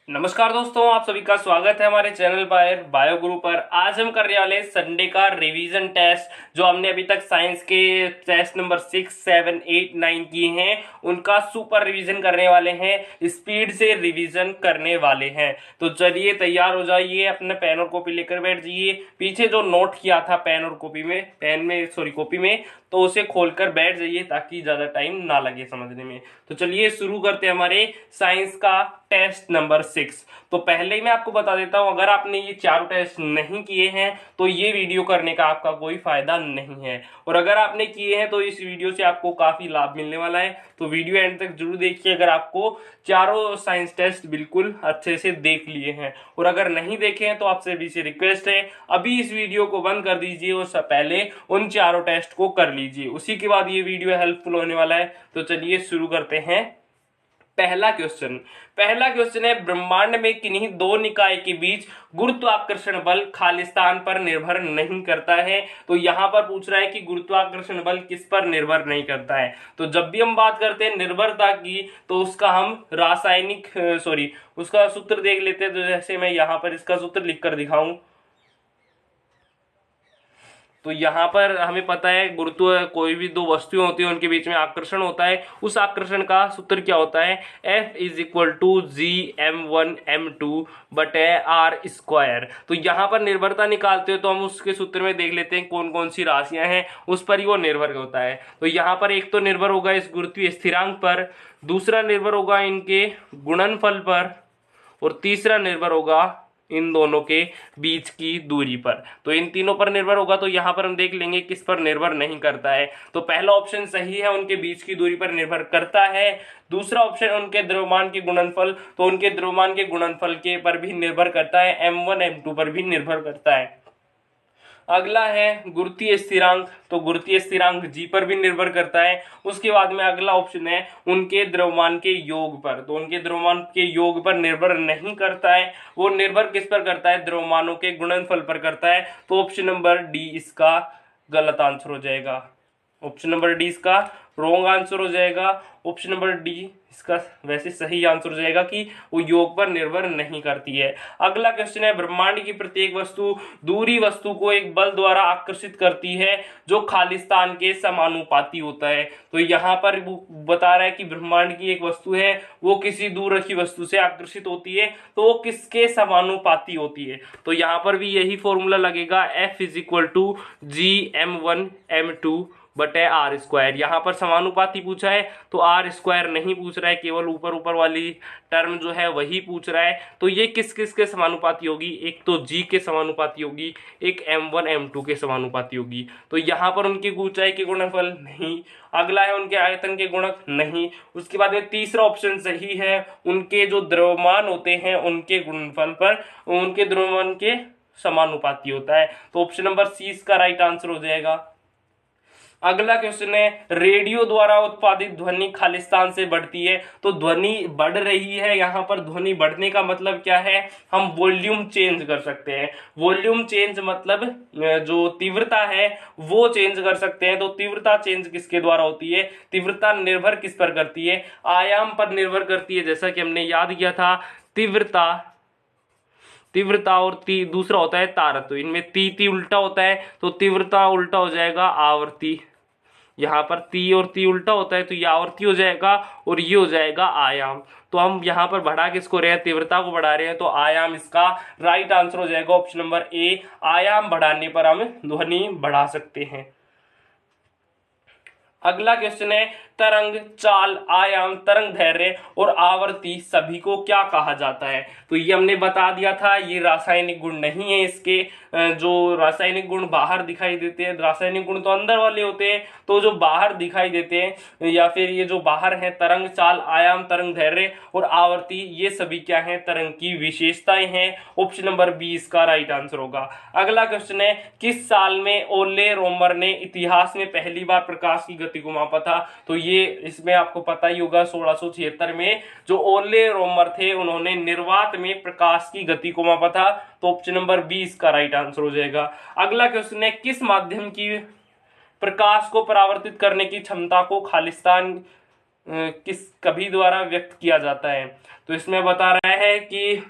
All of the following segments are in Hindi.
नमस्कार दोस्तों, आप सभी का स्वागत है हमारे चैनल पर बायो गुरु पर। आज हम करने वाले संडे का रिवीजन टेस्ट। जो हमने अभी तक साइंस के टेस्ट नंबर 6, 7, 8, 9 किए हैं, उनका सुपर रिवीजन करने वाले हैं, स्पीड से रिवीजन करने वाले हैं। तो चलिए तैयार हो जाइए, अपने पेन और कॉपी लेकर बैठ जाइए। पीछे जो नोट किया था पेन और कॉपी में, कॉपी में, तो उसे खोलकर बैठ जाइए ताकि ज्यादा टाइम ना लगे समझने में। तो चलिए शुरू करते हैं हमारे साइंस का टेस्ट नंबर 6। तो पहले ही मैं आपको बता देता हूं, अगर आपने ये चारों टेस्ट नहीं किए हैं तो ये वीडियो करने का आपका कोई फायदा नहीं है, और अगर आपने किए हैं तो इस वीडियो से आपको काफी लाभ मिलने वाला है। तो वीडियो एंड तक जरूर देखिए अगर आपको चारों साइंस टेस्ट बिल्कुल अच्छे से देख लिए हैं, और अगर नहीं देखे हैं तो आपसे भी से रिक्वेस्ट है अभी इस वीडियो को बंद कर दीजिए और पहले उन चारों टेस्ट को कर लीजिए, उसी के बाद ये वीडियो हेल्पफुल होने वाला है। तो चलिए शुरू करते हैं। पहला क्वेश्चन है, ब्रह्मांड में किन्हीं दो निकाय के बीच गुरुत्वाकर्षण बल खालिस्तान पर निर्भर नहीं करता है। तो यहां पर पूछ रहा है कि गुरुत्वाकर्षण बल किस पर निर्भर नहीं करता है। तो जब भी हम बात करते हैं निर्भरता की, तो उसका हम उसका सूत्र देख लेते हैं। तो जैसे मैं यहां पर इसका सूत्र लिखकर दिखाऊं, तो यहाँ पर हमें पता है गुरुत्व, कोई भी दो वस्तुएं होती है उनके बीच में आकर्षण होता है। उस आकर्षण का सूत्र क्या होता है? F is equal to Gm1m2 बटे आर स्क्वायर। तो यहाँ पर निर्भरता निकालते हो तो हम उसके सूत्र में देख लेते हैं कौन कौन सी राशियां हैं, उस पर ही वो निर्भर होता है। तो यहाँ पर एक तो निर्भर होगा इस गुरुत्वीय स्थिरांक पर, दूसरा निर्भर होगा इनके गुणनफल पर, और तीसरा निर्भर होगा इन दोनों के बीच की दूरी पर। तो इन तीनों पर निर्भर होगा। तो यहां पर हम देख लेंगे किस पर निर्भर नहीं करता है। तो पहला ऑप्शन सही है, उनके बीच की दूरी पर निर्भर करता है। दूसरा ऑप्शन उनके द्रव्यमान के गुणनफल, तो उनके द्रव्यमान के गुणनफल के पर भी निर्भर करता है, m1 m2 पर भी निर्भर करता है। अगला है गुरुत्वीय स्थिरांक, तो गुरुत्वीय स्थिरांक जी पर भी निर्भर करता है। उसके बाद में अगला ऑप्शन है उनके द्रव्यमान के योग पर, तो उनके द्रव्यमान के योग पर निर्भर नहीं करता है। वो निर्भर किस पर करता है? द्रव्यमानों के गुणनफल पर करता है। तो ऑप्शन नंबर डी इसका गलत आंसर हो जाएगा। ऑप्शन नंबर डी इसका रॉन्ग आंसर हो जाएगा। ऑप्शन नंबर डी इसका वैसे सही आंसर हो जाएगा कि वो योग पर निर्भर नहीं करती है। अगला क्वेश्चन है, ब्रह्मांड की प्रत्येक वस्तु दूरी वस्तु को एक बल द्वारा आकर्षित करती है जो खालिस्तान के समानुपाती होता है। तो यहाँ पर वो बता रहा है कि ब्रह्मांड की एक वस्तु है, वो किसी दूर रखी वस्तु से आकर्षित होती है, तो वो किसके समानुपाती होती है? तो यहाँ पर भी यही फॉर्मूला लगेगा, F is equal to Gm1m2 बटे आर स्क्वायर। यहाँ पर समानुपाती पूछा है तो आर स्क्वायर नहीं पूछ रहा है, केवल ऊपर ऊपर वाली टर्म जो है वही पूछ रहा है। तो ये किस किस के समानुपाती होगी? एक तो जी के समानुपाती होगी, एक m1 m2 के समानुपाती होगी। तो यहाँ पर उनकी ऊंचाई के गुणनफल नहीं। अगला है उनके आयतन के गुणक नहीं। उसके बाद में तीसरा ऑप्शन सही है, उनके जो द्रव्यमान होते हैं उनके गुणनफल पर उनके द्रव्यमान के समानुपाती होता है। तो ऑप्शन नंबर सी इसका राइट आंसर हो जाएगा। अगला क्वेश्चन है, रेडियो द्वारा उत्पादित ध्वनि खालिस्तान से बढ़ती है। तो ध्वनि बढ़ रही है, यहाँ पर ध्वनि बढ़ने का मतलब क्या है? हम वॉल्यूम चेंज कर सकते हैं। वॉल्यूम चेंज मतलब जो तीव्रता है वो चेंज कर सकते हैं। तो तीव्रता चेंज किसके द्वारा होती है? तीव्रता निर्भर किस पर करती है? आयाम पर निर्भर करती है, जैसा कि हमने याद किया था। तीव्रता और दूसरा होता है तारत्व, तो इनमें ती उल्टा होता है, तो तीव्रता उल्टा हो जाएगा आवर्ती। यहाँ पर ती और ती उल्टा होता है तो ये आवर्ती हो जाएगा, और ये हो जाएगा आयाम। तो हम यहाँ पर बढ़ा किसको रहे हैं? तीव्रता को बढ़ा रहे हैं, तो आयाम इसका राइट आंसर हो जाएगा। ऑप्शन नंबर ए, आयाम बढ़ाने पर हम ध्वनि बढ़ा सकते हैं। अगला क्वेश्चन है, तरंग, चाल, आयाम, तरंग दैर्ध्य और आवर्ती सभी को क्या कहा जाता है? तो ये हमने बता दिया था, ये रासायनिक गुण नहीं है। इसके जो रासायनिक गुण बाहर दिखाई देते हैं, रासायनिक गुण तो अंदर वाले होते हैं, तो जो बाहर दिखाई देते हैं या फिर ये जो बाहर है, तरंग, चाल, आयाम, तरंग दैर्ध्य और आवर्ती, ये सभी क्या है? तरंग की विशेषताएं हैं। ऑप्शन नंबर बी इसका राइट आंसर होगा। अगला क्वेश्चन है, किस साल में ओले रोमर ने इतिहास में पहली बार प्रकाश की गति को मापा था? तो ये इसमें आपको पता ही होगा, 1676 में जो ओले रोमर थे उन्होंने निर्वात में प्रकाश की गति को मापा था। तो ऑप्शन नंबर बी इसका राइट आंसर हो जाएगा। अगला क्वेश्चन है, किस माध्यम की प्रकाश को परावर्तित करने की क्षमता को खालिस्तान किस कभी द्वारा व्यक्त किया जाता है। तो इसमें बता रहा है कि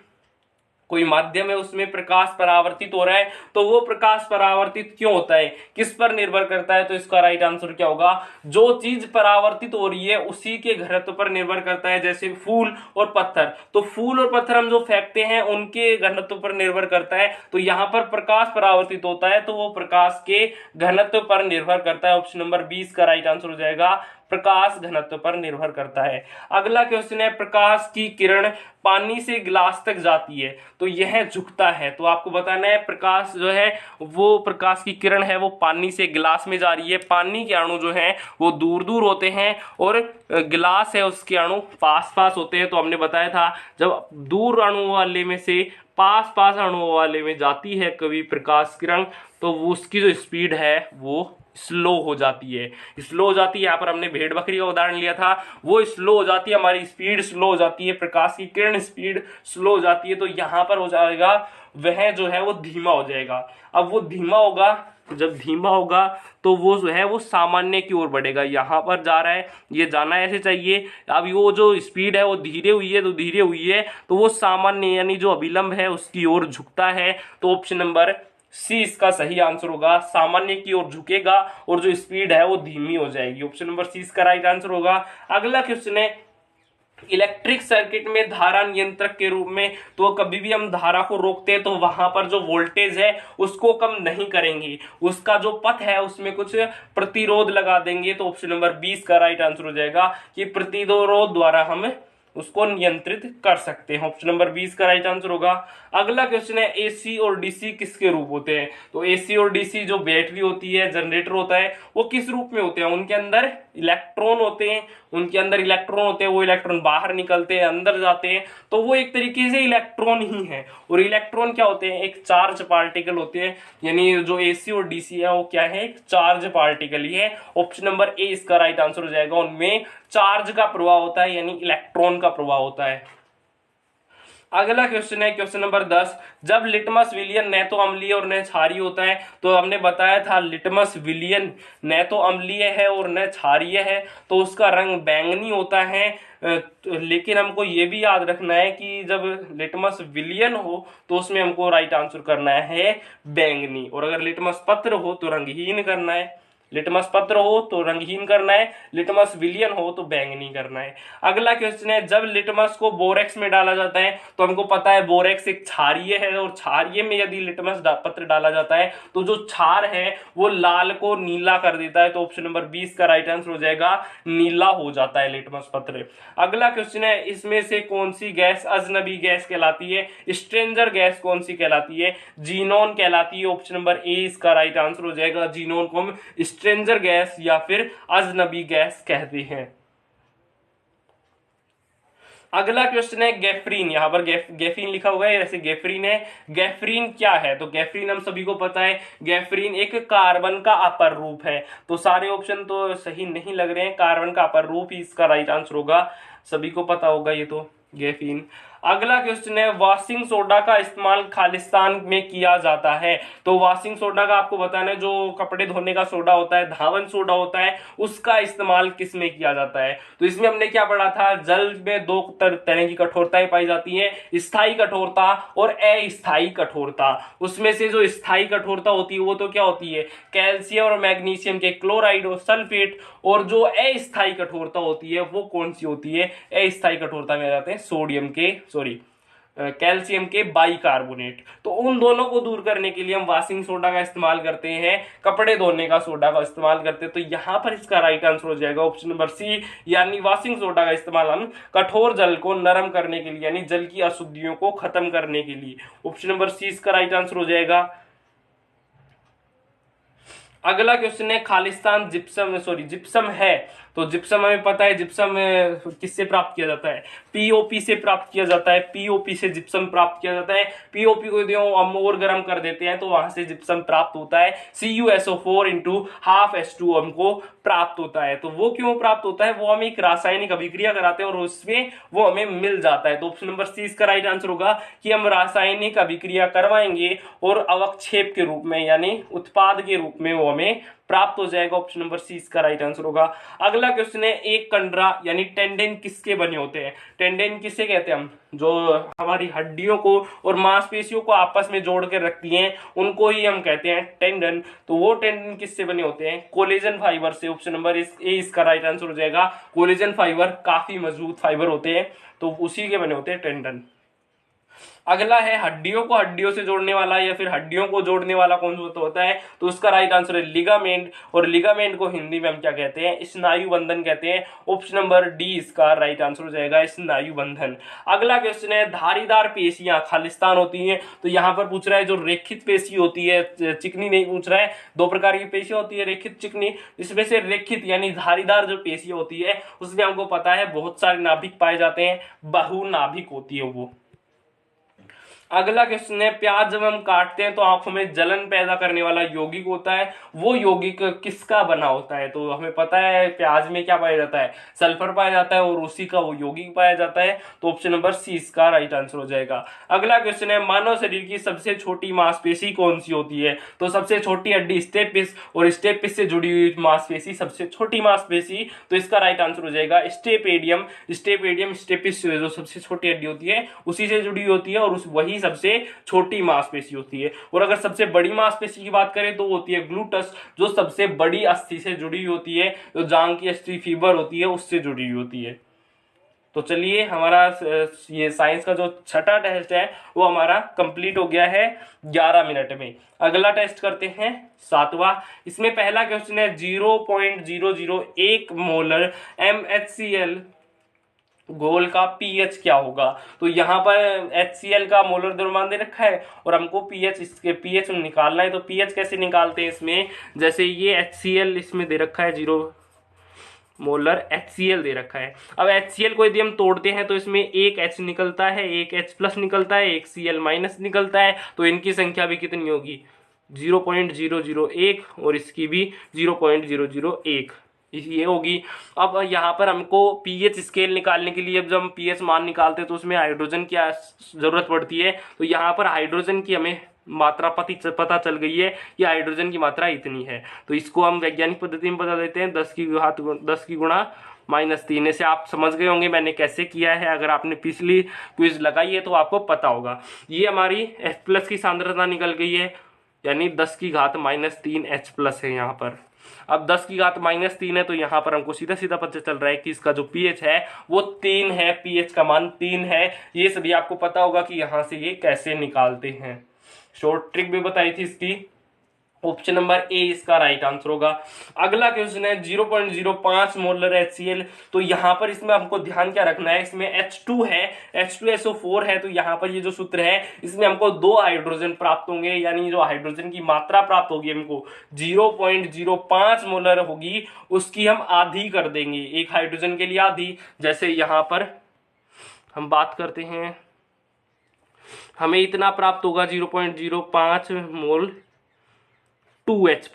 कोई माध्यम है उसमें प्रकाश परावर्तित हो रहा है, तो वो प्रकाश परावर्तित क्यों होता है, किस पर निर्भर करता है। तो इसका राइट आंसर क्या होगा, जो चीज परावर्तित हो रही है उसी के घनत्व पर निर्भर करता है। जैसे फूल और पत्थर, तो फूल और पत्थर हम जो फेंकते हैं उनके घनत्व पर निर्भर करता है। तो यहां पर प्रकाश परावर्तित होता है तो वो प्रकाश के घनत्व पर निर्भर करता है। ऑप्शन नंबर 20 का राइट आंसर हो जाएगा, प्रकाश घनत्व पर निर्भर करता है। अगला क्वेश्चन है, प्रकाश की किरण पानी से गिलास तक जाती है तो यह झुकता है। तो आपको बताना है प्रकाश जो है वो प्रकाश की किरण है वो पानी से गिलास में जा रही है। पानी के अणु जो हैं वो दूर दूर होते हैं और गिलास है उसके अणु पास पास होते हैं। तो हमने बताया था जब दूर अणु वाले में से पास पास अणु वाले में जाती है कभी प्रकाश किरण, तो वो उसकी जो स्पीड है वो स्लो हो जाती है। स्लो हो जाती है, यहाँ पर हमने भेड़ बकरी का उदाहरण लिया था, वो स्लो हो जाती है, हमारी स्पीड स्लो हो जाती है, प्रकाश की किरण स्पीड स्लो हो जाती है। तो यहाँ पर हो जाएगा वह जो है वो धीमा हो जाएगा। अब वो धीमा होगा, जब धीमा होगा तो वो जो है वो सामान्य की ओर बढ़ेगा। यहाँ पर जा रहा है, ये जाना ऐसे चाहिए। अब वो जो स्पीड है वो धीरे हुई है, तो धीरे हुई है तो वो सामान्य यानी जो अभिलंब है उसकी ओर झुकता है। तो ऑप्शन नंबर सी इसका सही आंसर होगा, सामान्य की ओर झुकेगा और जो स्पीड है वो धीमी हो जाएगी। ऑप्शन नंबर सी इसका राइट आंसर होगा। अगला क्वेश्चन है, इलेक्ट्रिक सर्किट में धारा नियंत्रक के रूप में, तो कभी भी हम धारा को रोकते हैं तो वहां पर जो वोल्टेज है उसको कम नहीं करेंगे, उसका जो पथ है उसमें कुछ प्रतिरोध लगा देंगे। तो ऑप्शन नंबर 20 का राइट आंसर हो जाएगा कि प्रतिरोध द्वारा हम उसको नियंत्रित कर सकते हैं। ऑप्शन नंबर 20 का राइट आंसर होगा। अगला क्वेश्चन है, एसी और डीसी किसके रूप होते हैं। तो एसी और डीसी जो बैटरी होती है, जनरेटर होता है, वो किस रूप में होते हैं, उनके अंदर इलेक्ट्रॉन होते हैं, उनके अंदर इलेक्ट्रॉन होते हैं, वो इलेक्ट्रॉन बाहर निकलते हैं अंदर जाते हैं, तो वो एक तरीके से इलेक्ट्रॉन ही है। और इलेक्ट्रॉन क्या होते हैं, एक चार्ज पार्टिकल होते हैं, यानी जो एसी और डीसी है वो क्या है, एक चार्ज पार्टिकल ही है। ऑप्शन नंबर ए इसका राइट आंसर हो जाएगा, उनमें चार्ज का प्रभाव होता है यानी इलेक्ट्रॉन का प्रभाव होता है। अगला क्वेश्चन है क्वेश्चन नंबर 10, जब लिटमस विलियन न तो अम्लीय और न क्षारीय होता है। तो हमने बताया था लिटमस विलियन न तो अम्लीय है और न क्षारीय है, तो उसका रंग बैंगनी होता है। लेकिन हमको ये भी याद रखना है कि जब लिटमस विलियन हो तो उसमें हमको राइट आंसर करना है बैंगनी, और अगर लिटमस पत्र हो तो रंगहीन करना है। लिटमस पत्र हो तो रंगहीन करना है, लिटमस विलियन हो तो बैंगनी करना है। अगला क्वेश्चन है, जब लिटमस को बोरेक्स में डाला जाता है, तो हमको पता है बोरेक्स एक क्षारीय है, और क्षारीय में यदि लिटमस पत्र डाला जाता है तो जो क्षार है वो लाल को नीला कर देता है। तो ऑप्शन नंबर 20 का राइट आंसर हो जाएगा, नीला हो जाता है लिटमस पत्र। अगला क्वेश्चन है, इसमें से कौन सी गैस अजनबी गैस कहलाती है, स्ट्रेंजर गैस कौन सी कहलाती है, जीनोन कहलाती है। ऑप्शन नंबर ए इसका राइट आंसर हो जाएगा, जीनोन को हम स्ट्रेंजर गैस या फिर अजनबी गैस कहते हैं। अगला क्वेश्चन है गेफ्रीन, यहां पर गेफीन लिखा हुआ है, जैसे गेफ्रीन है। गेफ्रीन क्या है, तो गेफ्रीन हम सभी को पता है, गेफ्रीन एक कार्बन का अपर रूप है। तो सारे ऑप्शन तो सही नहीं लग रहे हैं, कार्बन का अपर रूप ही इसका राइट आंसर होगा, सभी को पता होगा ये तो गेफीन। अगला क्वेश्चन है, वॉशिंग सोडा का इस्तेमाल खालिस्तान में किया जाता है। तो वॉशिंग सोडा का आपको बताना है, जो कपड़े धोने का सोडा होता है, धावन सोडा होता है, उसका इस्तेमाल किस में किया जाता है। तो इसमें हमने क्या पढ़ा था, जल में दो तरह की कठोरताएं पाई जाती हैं, स्थायी कठोरता और अस्थायी कठोरता। उसमें से जो स्थायी कठोरता होती है वो तो क्या होती है, कैल्शियम और मैग्नीशियम के क्लोराइड और सल्फेट, और जो अस्थायी कठोरता होती है वो कौन सी होती है, अस्थायी कठोरता में आ जाते हैं सोडियम के कैल्शियम के बाइकार्बोनेट। तो उन दोनों को दूर करने के लिए हम वॉशिंग सोडा का इस्तेमाल करते हैं, कपड़े धोने का सोडा का इस्तेमाल करते हैं। तो यहां पर इसका राइट आंसर हो जाएगा ऑप्शन नंबर सी, यानी वॉशिंग सोडा का इस्तेमाल हम कठोर जल को नरम करने के लिए, यानी जल की अशुद्धियों को खत्म करने के लिए। ऑप्शन नंबर सी इसका राइट आंसर हो जाएगा। अगला क्वेश्चन है, खालिस्तान जिप्सम है। तो जिप्सम हमें पता है, जिप्सम किससे प्राप्त किया जाता है, पीओपी से प्राप्त किया जाता है। पीओपी से जिप्सम प्राप्त किया जाता है। पीओपी को यदि हम और गर्म कर देते हैं तो वहां से जिप्सम प्राप्त होता है, CuSO4 × ½ H2O हमको प्राप्त होता है। तो वो क्यों प्राप्त होता है, वो हम एक रासायनिक अभिक्रिया कराते हैं और उसमें वो हमें मिल जाता है। तो ऑप्शन नंबर सी इसका राइट आंसर होगा कि हम रासायनिक अभिक्रिया करवाएंगे और अवक्षेप के रूप में यानी उत्पाद के रूप में वो हमें प्राप्त हो जाएगा। ऑप्शन नंबर सी इसका राइट आंसर होगा। अगला क्वेश्चन है, एक कंडरा यानी टेंडन किसके बने होते हैं? टेंडन किसे कहते हैं हम? जो हमारी हड्डियों को और मांसपेशियों को आपस में जोड़ कर रखती हैं उनको ही हम कहते हैं टेंडन। तो वो टेंडन किससे बने होते हैं? कोलेजन फाइबर से। ऑप्शन नंबर ए इसका राइट आंसर हो जाएगा। कोलेजन फाइबर काफी मजबूत फाइबर होते हैं, तो उसी के बने होते हैं टेंडन। अगला है, हड्डियों को हड्डियों से जोड़ने वाला या फिर हड्डियों को जोड़ने वाला कौन सा होता है? तो उसका राइट आंसर है लिगामेंट। और लिगामेंट को हिंदी में हम क्या कहते हैं? स्नायु बंधन कहते हैं। ऑप्शन नंबर डी इसका राइट आंसर हो जाएगा, स्नायु बंधन। अगला क्वेश्चन है, धारीदार पेशियां खालिस्तान होती हैं। तो यहाँ पर पूछ रहा है जो रेखित पेशी होती है, चिकनी नहीं पूछ रहा है। दो प्रकार की पेशियां होती है, रेखित चिकनी। इसमें से रेखित यानी धारीदार जो पेशियां होती है उसमें हमको पता है बहुत सारे नाभिक पाए जाते हैं, बहुनाभिक होती है वो। अगला क्वेश्चन है, प्याज जब हम काटते हैं तो आंखों में जलन पैदा करने वाला यौगिक होता है, वो यौगिक किसका बना होता है? तो हमें पता है प्याज में क्या पाया जाता है? सल्फर पाया जाता है और उसी का वो यौगिक पाया जाता है। तो ऑप्शन नंबर सी इसका राइट आंसर हो जाएगा। अगला क्वेश्चन है, मानव शरीर की सबसे छोटी मांसपेशी कौन सी होती है? तो सबसे छोटी हड्डी स्टेपिस, और स्टेपिस से जुड़ी हुई मांसपेशी सबसे छोटी मांसपेशी। तो इसका राइट आंसर हो जाएगा स्टेपेडियम। स्टेपेडियम स्टेपिस जो सबसे छोटी हड्डी होती है उसी से जुड़ी होती है और उस वही सबसे छोटी मांसपेशी होती है। और अगर सबसे बड़ी मांसपेशी की बात करें तो होती है ग्लूटस, जो सबसे बड़ी अस्थि से जुड़ी होती है, जो जांग की अस्थि फीबर होती है उससे जुड़ी होती है। तो चलिए, हमारा ये साइंस का जो छठा टेस्ट है वो हमारा कंप्लीट हो गया है 11 मिनट में। अगला टेस्ट करते हैं 7वां। इसमें पहला क्वेश्चन है, 0.001 मोलर MHCl घोल का पीएच क्या होगा? तो यहाँ पर HCl का मोलर द्रव्यमान दे रखा है और हमको पीएच, इसके पीएच निकालना है। तो पीएच कैसे निकालते हैं इसमें? जैसे ये HCl इसमें दे रखा है, 0 मोलर HCl दे रखा है। अब HCl को यदि हम तोड़ते हैं तो इसमें एक H निकलता है, एक H प्लस निकलता है, एक Cl माइनस निकलता है। तो इनकी संख्या भी कितनी होगी? 0.001 और इसकी भी 0.001 ये होगी। अब यहाँ पर हमको पीएच स्केल निकालने के लिए जब हम पीएच मान निकालते हैं तो उसमें हाइड्रोजन की जरूरत पड़ती है। तो यहाँ पर हाइड्रोजन की हमें मात्रा पता चल गई है कि हाइड्रोजन की मात्रा इतनी है। तो इसको हम वैज्ञानिक पद्धति में बता देते हैं 10 की गुणा -3। से आप समझ गए होंगे मैंने कैसे किया है। अगर आपने पिछली क्विज लगाई है तो आपको पता होगा। ये हमारी H+ की सांद्रता निकल गई है, यानी 10 की घात -3 H+ है यहाँ पर। अब 10 की घात -3 है तो यहाँ पर हमको सीधा सीधा पता चल रहा है कि इसका जो पीएच है वो 3 है, पीएच का मान 3 है। ये सभी आपको पता होगा कि यहाँ से ये कैसे निकालते हैं। शॉर्ट ट्रिक भी बताई थी इसकी। ऑप्शन नंबर ए इसका राइट आंसर होगा। अगला क्वेश्चन है 0.05 मोलर HCl। तो यहाँ पर इसमें हमको ध्यान क्या रखना है, इसमें H2 है, H2SO4 है। तो यहाँ पर ये जो सूत्र है इसमें हमको 2 हाइड्रोजन प्राप्त होंगे, यानी जो हाइड्रोजन की मात्रा प्राप्त होगी हमको 0.05 मोलर होगी, उसकी हम आधी कर देंगे, एक हाइड्रोजन के लिए आधी। जैसे यहाँ पर हम बात करते हैं, हमें इतना प्राप्त होगा 0.05 मोल 2H+,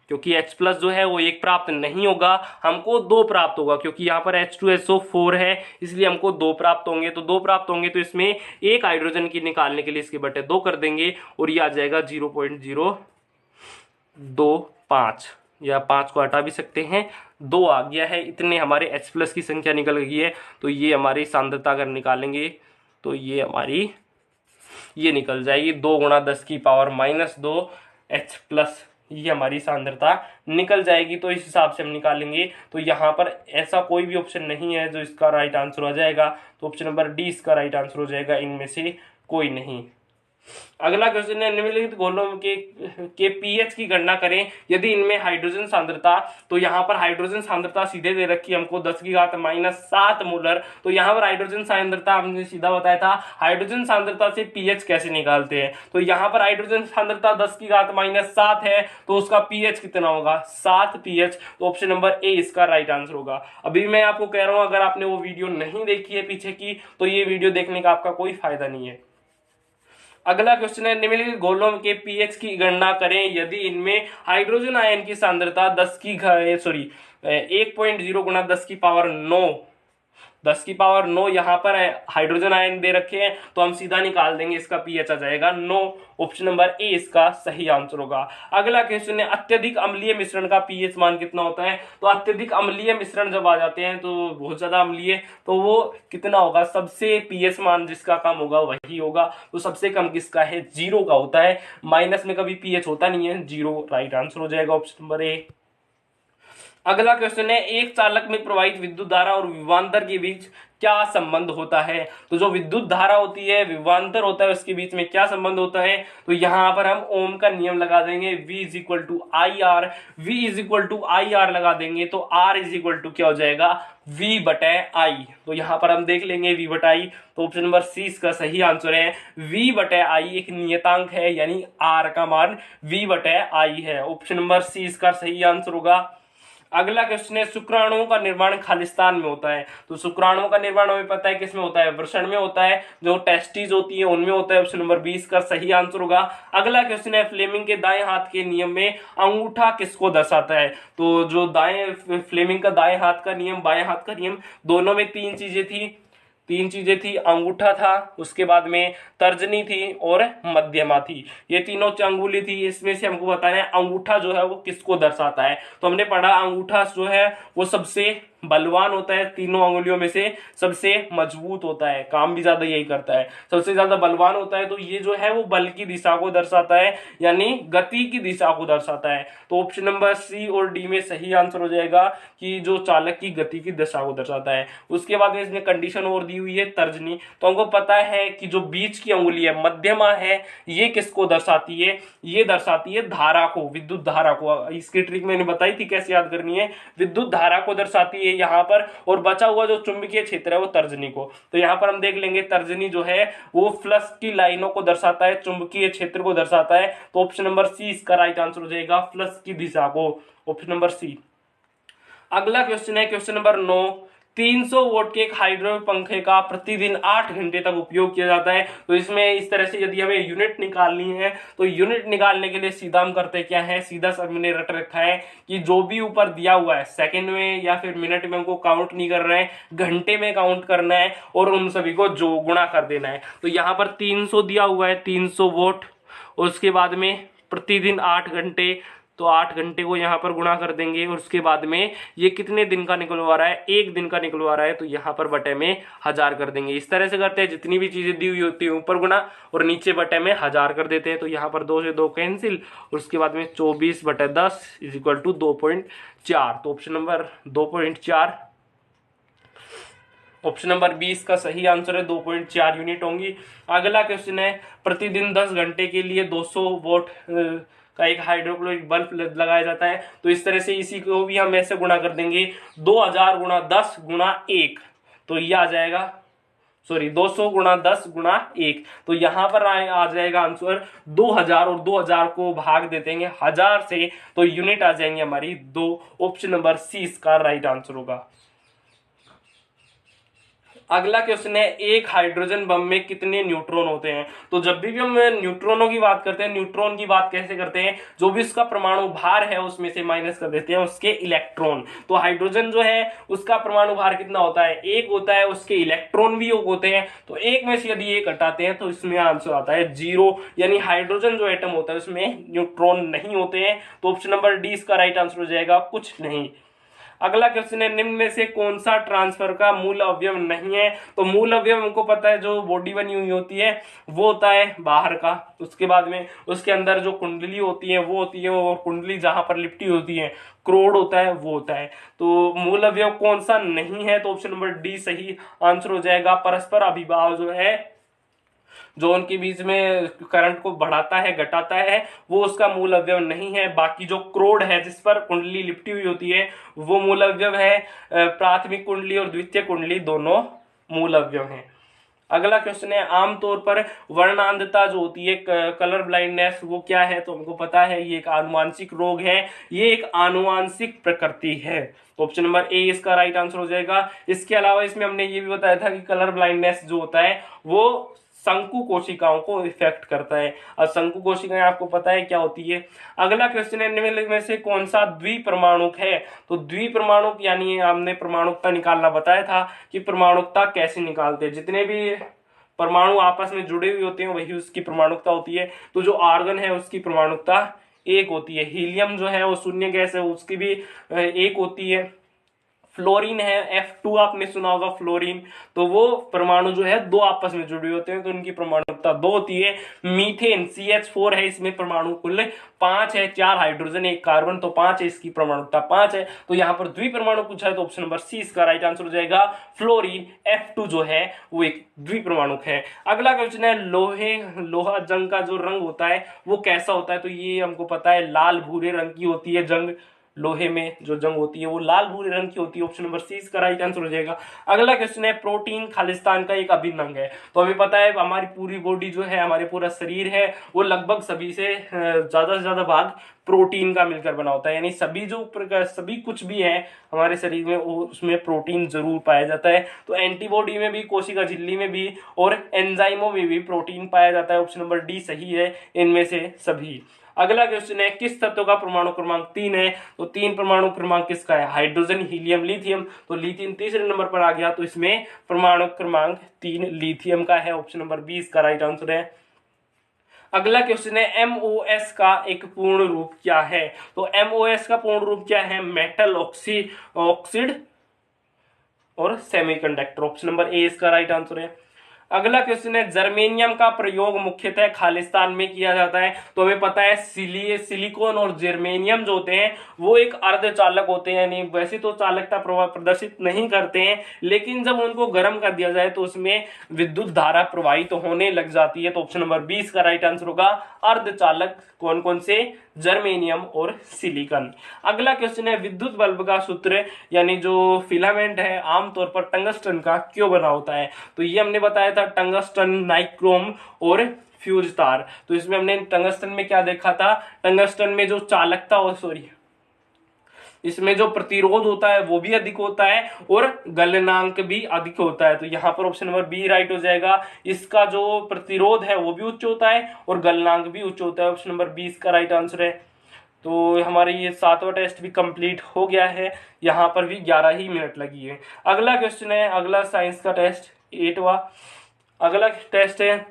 क्योंकि H+ जो है वो एक प्राप्त नहीं होगा, हमको 2 प्राप्त होगा, क्योंकि यहाँ पर H2SO4 है इसलिए हमको 2 प्राप्त होंगे। तो 2 प्राप्त होंगे तो इसमें एक हाइड्रोजन की निकालने के लिए इसके बटे 2 कर देंगे और ये आ जाएगा 0.025, या 5 को हटा भी सकते हैं, 2 आ गया है। इतने हमारे H+ की संख्या निकल गई है। तो ये हमारी सांद्रता अगर निकालेंगे तो ये हमारी ये निकल जाएगी 2 × 10 की पावर -2 H+, ये हमारी सांद्रता निकल जाएगी। तो इस हिसाब से हम निकालेंगे। तो यहाँ पर ऐसा कोई भी ऑप्शन नहीं है जो इसका राइट आंसर हो जाएगा। तो ऑप्शन नंबर डी इसका राइट आंसर हो जाएगा, इनमें से कोई नहीं। अगला क्वेश्चन है, निम्नलिखित घोलों के पीएच की गणना करें यदि इनमें हाइड्रोजन सांद्रता। तो यहाँ पर हाइड्रोजन सांद्रता सीधे दे रखी है हमको 10 की घात -7 मोलर। तो यहाँ पर हाइड्रोजन सांद्रता हमने सीधा बताया था, हाइड्रोजन सांद्रता से पीएच कैसे निकालते हैं। तो यहाँ पर हाइड्रोजन सांद्रता 10 की घात -7 है तो उसका पीएच कितना होगा? 7 pH। तो ऑप्शन नंबर ए इसका राइट आंसर होगा। अभी मैं आपको कह रहा हूँ अगर आपने वो वीडियो नहीं देखी है पीछे की तो ये वीडियो देखने का आपका कोई फायदा नहीं है। अगला क्वेश्चन है, निम्नलिखित घोलों के पीएच की गणना करें यदि इनमें हाइड्रोजन आयन की सांद्रता 1.0 × 10 की पावर 9 10 की पावर 9 यहाँ पर हाइड्रोजन आयन दे रखे हैं, तो हम सीधा निकाल देंगे, इसका पीएच आ जाएगा 9। ऑप्शन नंबर ए इसका सही आंसर होगा। अगला क्वेश्चन है अत्यधिक अम्लीय मिश्रण का पीएच मान कितना होता है। तो अत्यधिक अम्लीय मिश्रण जब आ जाते हैं तो बहुत ज्यादा अम्लीय, तो वो कितना होगा, सबसे पीएच मान जिसका कम होगा वही होगा। तो सबसे कम किसका है, 0 का होता है। माइनस में कभी पीएच होता नहीं है, 0 राइट आंसर हो जाएगा ऑप्शन नंबर ए। अगला क्वेश्चन है एक चालक में प्रवाहित विद्युत धारा और विभवांतर के बीच क्या संबंध होता है। तो जो विद्युत धारा होती है, विभवांतर होता है, उसके बीच में क्या संबंध होता है। तो यहां पर हम ओम का नियम लगा देंगे, V is equal to I R. V is equal to I R लगा देंगे तो R इज इक्वल टू क्या हो जाएगा, V बटे आई। तो यहां पर हम देख लेंगे V बटे आई। तो ऑप्शन नंबर सी इसका सही आंसर है। V बटे आई एक नियतांक है, यानी R का मान V बटे आई है। ऑप्शन नंबर सी इसका सही आंसर होगा। अगला क्वेश्चन है शुक्राणुओं का निर्माण खालिस्तान में होता है। तो शुक्राणुओं का निर्माण हमें पता है किसमें होता है, वृषण में होता है, जो टेस्टिस होती है उनमें होता है। ऑप्शन नंबर 20 का सही आंसर होगा। अगला क्वेश्चन है फ्लेमिंग के दाएं हाथ के नियम में अंगूठा किसको दर्शाता है। तो जो फ्लेमिंग का दाएं हाथ का नियम, बाएं हाथ का नियम, दोनों में तीन चीजें थी, अंगूठा था, उसके बाद में तर्जनी थी और मध्यमा थी। ये तीनों अंगुली थी, इसमें से हमको बताना है अंगूठा जो है वो किसको दर्शाता है। तो हमने पढ़ा अंगूठा जो है वो सबसे बलवान होता है, तीनों अंगुलियों में से सबसे मजबूत होता है, काम भी ज्यादा यही करता है, सबसे ज्यादा बलवान होता है। तो ये जो है वो बल की दिशा को दर्शाता है, यानी गति की दिशा को दर्शाता है। तो ऑप्शन नंबर सी और डी में सही आंसर हो जाएगा कि जो चालक की गति की दिशा को दर्शाता है। उसके बाद में इसमें कंडीशन और दी हुई है तर्जनी। तो हमको पता है कि जो बीच की अंगुली है, मध्यमा है, ये किसको दर्शाती है, ये दर्शाती है धारा को, विद्युत धारा को। इसकी ट्रिक मैंने बताई थी कैसे याद करनी है, विद्युत धारा को दर्शाती है यहाँ पर, और बचा हुआ जो चुंबकीय क्षेत्र है वो तर्जनी को। तो यहाँ पर हम देख लेंगे तर्जनी जो है वो फ्लक्स की लाइनों को दर्शाता है, चुंबकीय क्षेत्र को दर्शाता है। तो ऑप्शन नंबर सी इसका राइट आंसर हो जाएगा, फ्लक्स की दिशा को, ऑप्शन नंबर सी। अगला क्वेश्चन है क्वेश्चन नंबर 9। 300 वोल्ट के एक हाइड्रो पंखे का प्रतिदिन 8 घंटे तक उपयोग किया जाता है। तो इसमें इस तरह से यदि हमें यूनिट निकालनी है तो यूनिट निकालने के लिए सीधा हम करते क्या है, सीधा सब मैंने रट रखा है कि जो भी ऊपर दिया हुआ है सेकंड में या फिर मिनट में हमको काउंट नहीं करना है, घंटे में काउंट करना है और उन सभी को जो गुणा कर देना है। तो यहाँ पर 300 दिया हुआ है, 300 वोल्ट, उसके बाद में प्रतिदिन 8 घंटे, तो 8 घंटे को यहाँ पर गुणा कर देंगे और उसके बाद में ये कितने दिन का निकलवा रहा है, 1 दिन का निकलवा रहा है, तो यहाँ पर बटे में 1000 कर देंगे। इस तरह से करते हैं, जितनी भी चीजें दी हुई होती है ऊपर गुणा और नीचे बटे में 1000 कर देते हैं। तो यहाँ पर 2 से 2 कैंसिल और उसके बाद में 24 बटे 10 इज इक्वल टू 2.4। तो ऑप्शन नंबर 2.4, ऑप्शन नंबर 20 का सही आंसर है, 2.4 यूनिट होंगी। अगला क्वेश्चन है प्रतिदिन 10 घंटे के लिए 200 वोल्ट का एक हाइड्रोक्लोरिक बल्ब लगाया जाता है। तो इस तरह से इसी को भी हम ऐसे गुणा कर देंगे, 2000 गुणा 10 गुणा 1, तो ये आ जाएगा 200 गुणा 10 गुणा 1। तो यहां पर आ जाएगा आंसर 2000 और 2000 को भाग देते हैं 1000 से, तो यूनिट आ जाएंगे हमारी 2। ऑप्शन नंबर सी इसका राइट आंसर होगा। अगला क्वेश्चन है एक हाइड्रोजन बम में कितने न्यूट्रॉन होते हैं। तो जब भी हम न्यूट्रॉनों की बात करते हैं, न्यूट्रॉन की बात कैसे करते हैं, जो भी उसका परमाणु भार है उसमें से माइनस कर देते हैं उसके इलेक्ट्रॉन। तो हाइड्रोजन जो है उसका परमाणु भार कितना होता है, 1 होता है, उसके इलेक्ट्रॉन भी 1 होते हैं। तो 1 में से यदि 1 हटाते हैं तो इसमें आंसर आता है 0, यानी हाइड्रोजन जो एटम होता है उसमें न्यूट्रॉन नहीं होते हैं। तो ऑप्शन नंबर डी इसका राइट आंसर हो जाएगा, कुछ नहीं। अगला क्वेश्चन है निम्न में से कौन सा ट्रांसफर का मूल अवयव नहीं है। तो मूल अवयव हमको पता है, जो बॉडी बनी हुई होती है वो होता है बाहर का, उसके बाद में उसके अंदर जो कुंडली होती है वो होती है, और कुंडली जहां पर लिपटी होती है क्रोड होता है वो होता है। तो मूल अवयव कौन सा नहीं है, तो ऑप्शन नंबर डी सही आंसर हो जाएगा। परस्पर अभिभाव जो है, जो उनके बीच में करंट को बढ़ाता है घटाता है, वो उसका मूल अवयव नहीं है। बाकी जो क्रोड है जिस पर कुंडली लिपटी हुई होती है वो मूल अवयव है। प्राथमिक कुंडली और द्वितीय कुंडली दोनों मूल अवयव हैं। अगला क्वेश्चन है आमतौर पर वर्णांधता जो होती है, कलर ब्लाइंडनेस, वो क्या है। तो हमको पता है ये एक आनुवांशिक रोग है, ये एक आनुवांशिक प्रकृति है। तो ऑप्शन नंबर ए इसका राइट आंसर हो जाएगा। इसके अलावा इसमें हमने ये भी बताया था कि कलर ब्लाइंडनेस जो होता है वो शंकु कोशिकाओं को इफेक्ट करता है। अब शंकु कोशिकाएं आपको पता है क्या होती है। अगला क्वेश्चन है, निम्नलिखित में से कौन सा द्विपरमाणुक है? तो द्विपरमाणुक यानी हमने परमाणुकता निकालना बताया था कि परमाणुकता कैसे निकालते हैं। जितने भी परमाणु आपस में जुड़े हुए होते हैं वही उसकी परमाणुकता होती है। तो जो आर्गन है उसकी परमाणुकता 1 होती है। हीलियम जो है वो शून्य गैस है, उसकी भी 1 होती है। फ्लोरीन है F2, आपने सुना होगा फ्लोरीन, तो वो परमाणु जो है 2 आपस में जुड़े होते हैं तो उनकी परमाणुकता 2 होती है। मीथेन CH4 है, इसमें परमाणु कुल 5 है, 4 हाइड्रोजन 1 कार्बन, तो 5 है, इसकी परमाणुकता 5 है। तो यहाँ पर द्विपरमाणु पूछा है तो ऑप्शन नंबर सी इसका राइट आंसर हो जाएगा। फ्लोरीन F2 जो है वो एक द्विपरमाणुक है। अगला क्वेश्चन है, लोहा जंग का जो रंग होता है वो कैसा होता है? तो ये हमको पता है लाल भूरे रंग की होती है जंग। लोहे में जो जंग होती है वो लाल भूरे रंग की होती है। ऑप्शन नंबर सी इसका राइट आंसर हो जाएगा। अगला क्वेश्चन है, प्रोटीन खालिस्तान का एक अभिन्न अंग है। तो हमें पता है हमारी पूरी बॉडी जो है, हमारे पूरा शरीर है वो लगभग सभी से ज्यादा से ज्यादा भाग प्रोटीन का मिलकर बना होता है। यानी सभी कुछ भी है हमारे शरीर में वो उसमें प्रोटीन जरूर पाया जाता है। तो एंटीबॉडी में भी, कोशिका झिल्ली में भी और एंजाइमों में भी प्रोटीन पाया जाता है। ऑप्शन नंबर डी सही है इनमें से सभी। अगला क्वेश्चन है, किस तत्व का परमाणु क्रमांक 3 है? तो 3 परमाणु क्रमांक किसका है? Hydrogen, helium, lithium. तो लिथियम तीसरे नंबर पर आ गया, तो इसमें परमाणु क्रमांक 3 लिथियम का है। ऑप्शन नंबर 20 का राइट आंसर है। अगला क्वेश्चन है, MOS का एक पूर्ण रूप क्या है? तो MOS का पूर्ण रूप क्या है? मेटल ऑक्सीड और सेमीकंडक्टर। ऑप्शन नंबर ए इसका राइट आंसर है। अगला क्वेश्चन है, जर्मेनियम का प्रयोग मुख्यतः खालिस्तान में किया जाता है। तो हमें पता है सिलिकॉन और जर्मेनियम जो होते हैं वो एक अर्धचालक होते हैं, यानी वैसे तो चालकता प्रदर्शित नहीं करते हैं, लेकिन जब उनको गर्म कर दिया जाए तो उसमें विद्युत धारा प्रवाहित तो होने लग जाती है। तो ऑप्शन नंबर 20 का राइट आंसर होगा। अर्धचालक कौन कौन से? जर्मेनियम और सिलिकॉन। अगला क्वेश्चन है, विद्युत बल्ब का सूत्र यानी जो फिलामेंट है आमतौर पर टंगस्टन का क्यों बना होता है? तो ये हमने बताया था, टंगस्टन, नाइक्रोम और फ्यूज तार। तो इसमें हमने टंगस्टन में क्या देखा था? टंगस्टन में जो चालकता इसमें जो प्रतिरोध होता है वो भी अधिक होता है और गलनांक भी अधिक होता है। तो यहाँ पर ऑप्शन नंबर बी राइट हो जाएगा। इसका जो प्रतिरोध है वो भी उच्च होता है और गलनांक भी उच्च होता है। ऑप्शन नंबर 20 का राइट आंसर है। तो हमारे ये 7वां टेस्ट भी कंप्लीट हो गया है। यहाँ पर भी 11 ही मिनट लगी है। अगला क्वेश्चन है, अगला साइंस का टेस्ट 8वां। अगला टेस्ट है,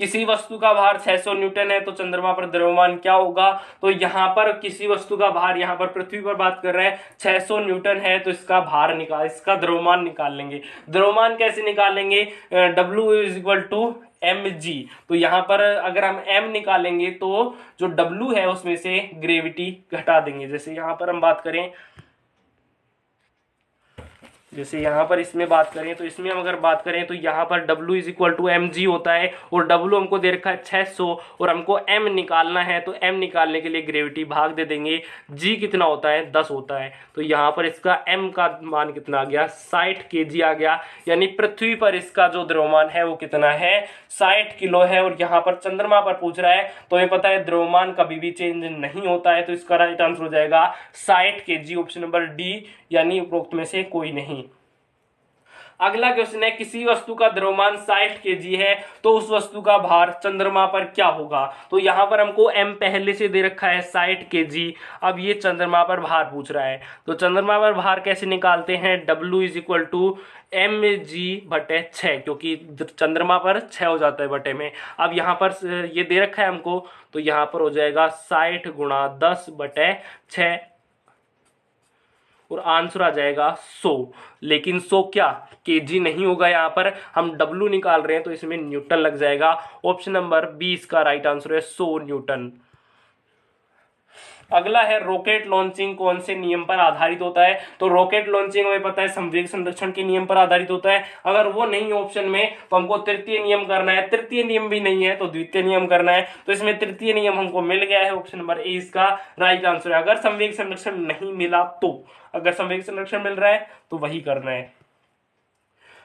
किसी वस्तु का भार 600 न्यूटन है तो चंद्रमा पर द्रव्यमान क्या होगा? तो यहाँ पर किसी वस्तु का भार, यहाँ पर पृथ्वी पर बात कर रहे हैं, 600 न्यूटन है तो इसका इसका द्रव्यमान निकाल लेंगे। द्रव्यमान कैसे निकालेंगे? W = mg। तो यहाँ पर अगर हम m निकालेंगे तो जो W है उसमें से ग्रेविटी घटा देंगे। जैसे यहाँ पर हम बात करें, जैसे यहाँ पर इसमें बात करें तो इसमें हम अगर बात करें तो यहाँ पर W = mg होता है और W हमको दे रखा है 600 और हमको m निकालना है। तो m निकालने के लिए ग्रेविटी भाग दे देंगे। g कितना होता है? 10 होता है। तो यहाँ पर इसका m का मान कितना आ गया? 60 kg आ गया। यानी पृथ्वी पर इसका जो द्रव्यमान है वो कितना है? 60 किलो है। और यहाँ पर चंद्रमा पर पूछ रहा है तो हमें पता है द्रव्यमान कभी भी चेंज नहीं होता है। तो इसका राइट आंसर हो जाएगा 60 kg। ऑप्शन नंबर डी यानी उपरोक्त में से कोई नहीं। अगला क्वेश्चन है, किसी वस्तु का द्रव्यमान 60 kg है तो उस वस्तु का भार चंद्रमा पर क्या होगा? तो यहाँ पर हमको m पहले से दे रखा है 60 kg। अब ये चंद्रमा पर भार पूछ रहा है तो चंद्रमा पर भार कैसे निकालते हैं? W = mg/6, क्योंकि चंद्रमा पर 6 हो जाता है बटे में। अब यहाँ पर ये दे रखा है हमको तो यहाँ पर हो जाएगा 60 × 10/6 और आंसर आ जाएगा 100। लेकिन 100 क्या? केजी नहीं होगा, यहाँ पर हम W निकाल रहे हैं तो इसमें न्यूटन लग जाएगा। ऑप्शन नंबर 20 का राइट आंसर है 100 न्यूटन। अगला है, रॉकेट लॉन्चिंग कौन से नियम पर आधारित होता है? तो रॉकेट लॉन्चिंग हमें पता है संवेग संरक्षण के नियम पर आधारित होता है। अगर वो नहीं ऑप्शन में तो हमको तृतीय नियम करना है। तृतीय नियम भी नहीं है तो द्वितीय नियम करना है। तो इसमें तृतीय नियम हमको मिल गया है। ऑप्शन नंबर ए इसका राइट आंसर है। अगर संवेग संरक्षण नहीं मिला तो, अगर संवेग संरक्षण मिल रहा है तो वही करना है।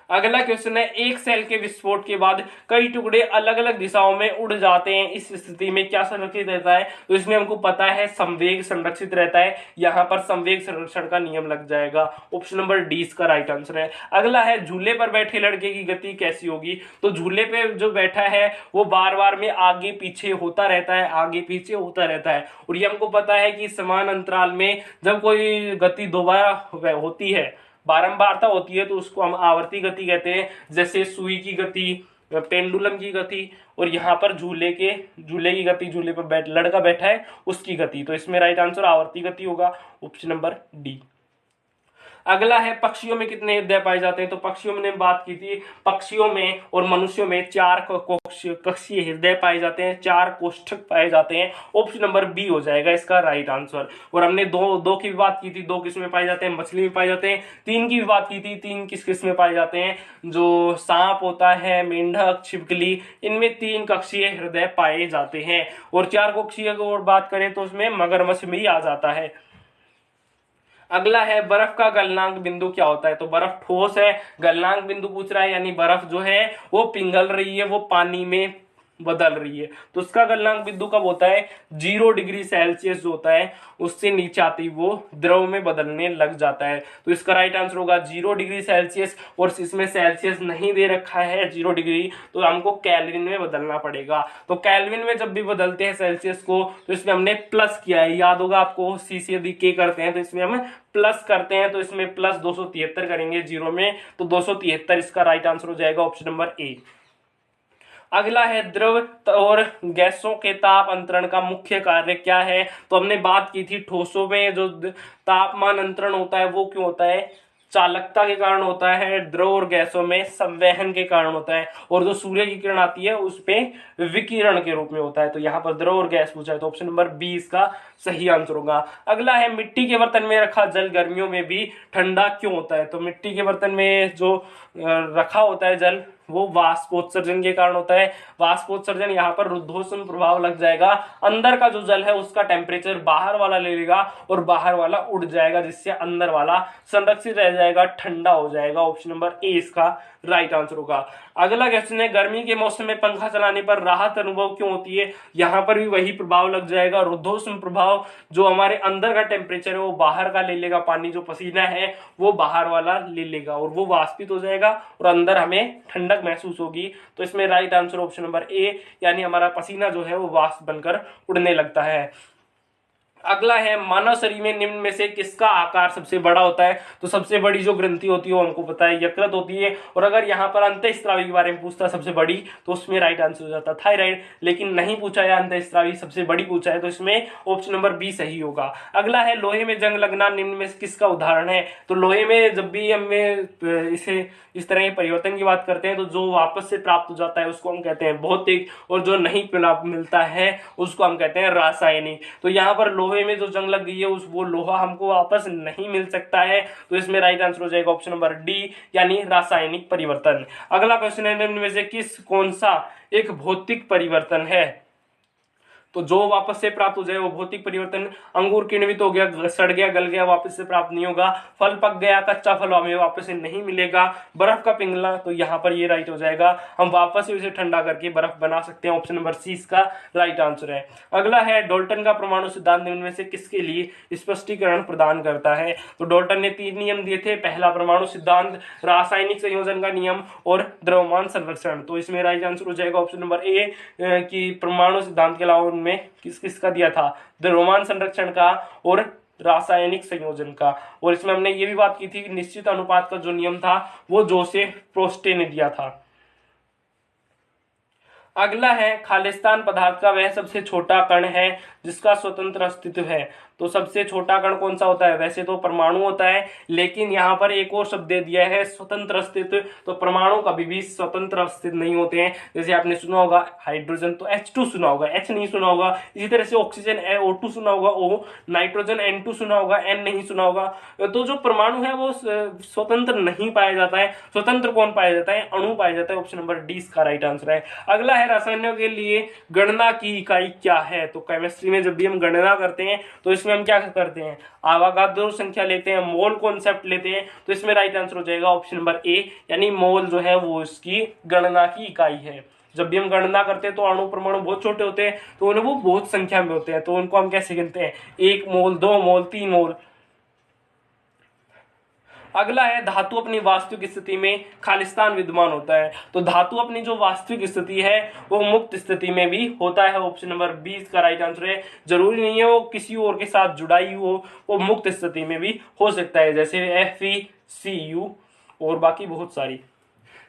अगला क्वेश्चन है, एक सेल के विस्फोट के बाद कई टुकड़े अलग अलग दिशाओं में उड़ जाते हैं, इस स्थिति में क्या संरक्षित रहता है? तो इसमें हमको पता है संवेग संरक्षित रहता है, यहां पर संवेग संरक्षण का नियम लग जाएगा। ऑप्शन नंबर डी इसका राइट आंसर है। अगला है, झूले पर बैठे लड़के की गति कैसी होगी? तो झूले पे जो बैठा है वो बार बार में आगे पीछे होता रहता है, आगे पीछे होता रहता है, और ये हमको पता है कि समान अंतराल में जब कोई गति दोबारा होती है, बारंबारता होती है, तो उसको हम आवर्ती गति कहते हैं। जैसे सुई की गति, पेंडुलम की गति, और यहाँ पर झूले की गति, झूले पर लड़का बैठा है उसकी गति। तो इसमें राइट आंसर आवर्ती गति होगा, ऑप्शन नंबर डी। अगला है, पक्षियों में कितने हृदय पाए जाते हैं? तो पक्षियों में बात की थी, पक्षियों में और मनुष्यों में 4 कक्षीय हृदय पाए जाते हैं, 4 कोष्ठक पाए जाते हैं, ऑप्शन नंबर बी हो जाएगा इसका राइट आंसर। और हमने दो की भी बात की थी, 2 किस में पाए जाते हैं? मछली में पाए जाते हैं। 3 की भी बात की थी, 3 किस में पाए जाते हैं? जो सांप होता है, मेंढक, छिपकली, इनमें 3 कक्षीय हृदय पाए जाते हैं। और 4 कक्षीय की बात करें तो उसमें मगरमच्छ में ही आ जाता है। अगला है, बर्फ का गलनांक बिंदु क्या होता है? तो बर्फ ठोस है, गलनांक बिंदु पूछ रहा है, यानी बर्फ जो है वो पिघल रही है, वो पानी में बदल रही है। तो उसका गलनांक बिंदु कब होता है? 0 डिग्री सेल्सियस जो होता है उससे नीचे आती वो द्रव में बदलने लग जाता है। तो इसका राइट आंसर होगा 0 डिग्री सेल्सियस, और इसमें सेल्सियस नहीं दे रखा है 0 डिग्री, तो हमको केल्विन में बदलना पड़ेगा। तो केल्विन में जब भी बदलते हैं सेल्सियस को, तो इसमें हमने प्लस किया है, याद होगा आपको, सी से यदि के करते हैं तो इसमें हम प्लस करते हैं, तो इसमें प्लस 273 करेंगे 0 में, तो 273 इसका राइट आंसर हो जाएगा, ऑप्शन नंबर ए। अगला है, द्रव और गैसों के ताप अंतरण का मुख्य कार्य क्या है? तो हमने बात की थी, ठोसों में जो तापमान अंतरण होता है वो क्यों होता है? चालकता के कारण होता है। द्रव और गैसों में संवहन के कारण होता है, और जो सूर्य की किरण आती है उस पे विकिरण के रूप में होता है। तो यहाँ पर द्रव और गैस पूछा है, तो ऑप्शन नंबर बी इसका सही आंसर होगा। अगला है, मिट्टी के बर्तन में रखा जल गर्मियों में भी ठंडा क्यों होता है? तो मिट्टी के बर्तन में जो रखा होता है जल, वो वाष्पोत्सर्जन के कारण होता है। वाष्पोत्सर्जन, यहाँ पर रुद्धोष्ण प्रभाव लग जाएगा, अंदर का जो जल है उसका टेम्परेचर बाहर वाला ले लेगा और बाहर वाला उड़ जाएगा, जिससे अंदर वाला संरक्षित रह जाएगा, ठंडा हो जाएगा। ऑप्शन नंबर ए इसका राइट आंसर होगा। अगला क्वेश्चन है, गर्मी के मौसम में पंखा चलाने पर राहत अनुभव क्यों होती है? यहाँ पर भी वही प्रभाव लग जाएगा, रुद्धोष्ण प्रभाव, जो हमारे अंदर का टेम्परेचर है वो बाहर का ले लेगा, पानी जो पसीना है वो बाहर वाला ले लेगा और वो वाष्पित हो जाएगा और अंदर हमें ठंडक महसूस होगी। तो इसमें right answer option number A, यानी हमारा पसीना जो है वो वाष्प बनकर उड़ने लगता है। अगला है, मानव शरीर में निम्न में से किसका आकार सबसे बड़ा होता है? तो सबसे बड़ी जो ग्रंथि होती है वो हमको पता है यकृत होती है, और अगर यहाँ पर अंतःस्रावी के बारे में पूछता सबसे बड़ी, तो उसमें राइट आंसर हो जाता थायराइड, लेकिन नहीं पूछा है अंतःस्रावी सबसे बड़ी पूछा है, तो इसमें ऑप्शन नंबर बी सही होगा। अगला है, लोहे में जंग लगना निम्न में से किसका उदाहरण है? तो लोहे में जब भी हमें इसे इस तरह के परिवर्तन की बात करते हैं, तो जो वापस से प्राप्त हो जाता है उसको हम कहते हैं भौतिक, और जो नहीं मिलता है उसको हम कहते हैं रासायनिक। तो यहाँ पर लोहे में जो जंग लग गई है वो लोहा हमको वापस नहीं मिल सकता है, तो इसमें राइट आंसर हो जाएगा ऑप्शन नंबर डी, यानी रासायनिक परिवर्तन। अगला क्वेश्चन है, निम्न में से कौन सा एक भौतिक परिवर्तन है? तो जो वापस से प्राप्त हो जाए वो भौतिक परिवर्तन। अंगूर किण्वित हो गया, सड़ गया, गल गया, वापस से प्राप्त नहीं होगा। फल पक गया, कच्चा फल हमें वापस से नहीं मिलेगा। बर्फ का पिघलना, तो यहाँ पर ये राइट हो जाएगा, हम वापस से उसे ठंडा करके बर्फ बना सकते हैं। ऑप्शन नंबर सी इसका राइट आंसर है। अगला है, डाल्टन का परमाणु सिद्धांत निम्न में से किसके लिए स्पष्टीकरण प्रदान करता है? तो डाल्टन ने 3 नियम दिए थे, पहला परमाणु सिद्धांत, रासायनिक संयोजन का नियम और द्रव्यमान संरक्षण। तो इसमें राइट आंसर हो जाएगा ऑप्शन नंबर ए, कि परमाणु सिद्धांत के अलावा में किसका दिया था? द्रव्यमान संरक्षण का और रासायनिक संयोजन का। और इसमें हमने ये भी बात की थी कि निश्चित अनुपात का जो नियम था वो जोसेफ प्रोस्टे ने दिया था। अगला है, खालिस्तान पदार्थ का वह सबसे छोटा कण है जिसका स्वतंत्र अस्तित्व है। तो सबसे छोटा कण कौन सा होता है? वैसे तो परमाणु होता है, लेकिन यहाँ पर एक और शब्द दे दिया है, स्वतंत्र अस्तित्व। तो परमाणु कभी भी स्वतंत्र अस्तित्व नहीं होते हैं। जैसे आपने सुना होगा हाइड्रोजन, तो H2 सुना होगा, H नहीं सुना होगा। इसी तरह से ऑक्सीजन O2 सुना होगा, O, नाइट्रोजन N2 सुना होगा, N नहीं सुना होगा। तो जो परमाणु है वो स्वतंत्र नहीं पाया जाता है। स्वतंत्र कौन पाया जाता है? अणु पाया जाता है। ऑप्शन नंबर डी इसका राइट आंसर है। अगला है, रसायनों के लिए गणना की इकाई क्या है? तो केमिस्ट्री में जब भी हम गणना करते हैं तो इसमें इसमें हम क्या करते हैं, आवागाद्रो संख्या लेते हैं, मोल कॉन्सेप्ट लेते हैं। तो इसमें राइट आंसर हो जाएगा ऑप्शन नंबर ए, यानी मोल जो है वो इसकी गणना की इकाई है। जब भी हम गणना करते हैं तो अणु परमाणु बहुत छोटे होते हैं, तो उन्हें वो बहुत संख्या में होते हैं, तो उनको हम कैसे गिनते हैं, 1 मोल, 2 मोल, 3 मोल। अगला है धातु अपनी वास्तविक स्थिति में खालिस्तान विद्यमान होता है। तो धातु अपनी जो वास्तविक स्थिति है वो मुक्त स्थिति में भी होता है। ऑप्शन नंबर 20 का राइट आंसर है। जरूरी नहीं है वो किसी और के साथ जुड़ाई हो, वो मुक्त स्थिति में भी हो सकता है, जैसे FeCu और बाकी बहुत सारी।